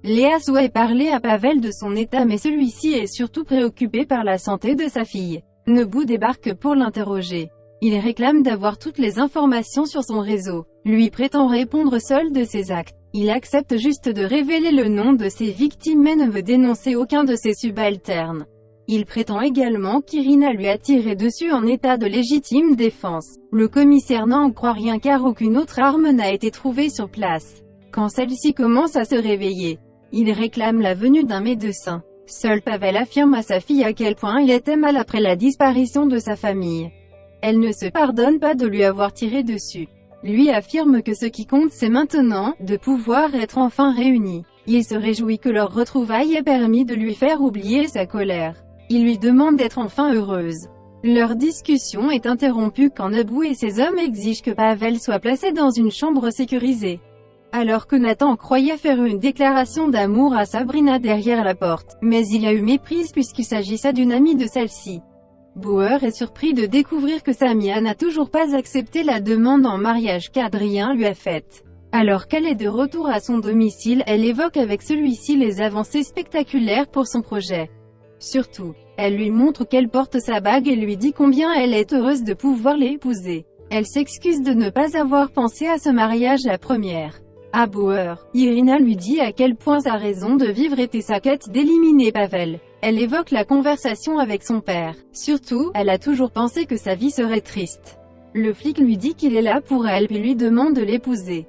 Léa souhaite parler à Pavel de son état mais celui-ci est surtout préoccupé par la santé de sa fille. Nebu débarque pour l'interroger. Il réclame d'avoir toutes les informations sur son réseau. Lui prétend répondre seul de ses actes. Il accepte juste de révéler le nom de ses victimes mais ne veut dénoncer aucun de ses subalternes. Il prétend également qu'Irina lui a tiré dessus en état de légitime défense. Le commissaire n'en croit rien car aucune autre arme n'a été trouvée sur place. Quand celle-ci commence à se réveiller, il réclame la venue d'un médecin. Seul Pavel affirme à sa fille à quel point il était mal après la disparition de sa famille. Elle ne se pardonne pas de lui avoir tiré dessus. Lui affirme que ce qui compte c'est maintenant, de pouvoir être enfin réunis. Il se réjouit que leur retrouvaille ait permis de lui faire oublier sa colère. Il lui demande d'être enfin heureuse. Leur discussion est interrompue quand Nebu et ses hommes exigent que Pavel soit placé dans une chambre sécurisée. Alors que Nathan croyait faire une déclaration d'amour à Sabrina derrière la porte, mais il a eu méprise puisqu'il s'agissait d'une amie de celle-ci. Bauer est surpris de découvrir que Samia n'a toujours pas accepté la demande en mariage qu'Adrien lui a faite. Alors qu'elle est de retour à son domicile, elle évoque avec celui-ci les avancées spectaculaires pour son projet. Surtout, elle lui montre qu'elle porte sa bague et lui dit combien elle est heureuse de pouvoir l'épouser. Elle s'excuse de ne pas avoir pensé à ce mariage la première. À Bauer, Irina lui dit à quel point sa raison de vivre était sa quête d'éliminer Pavel. Elle évoque la conversation avec son père. Surtout, elle a toujours pensé que sa vie serait triste. Le flic lui dit qu'il est là pour elle puis lui demande de l'épouser.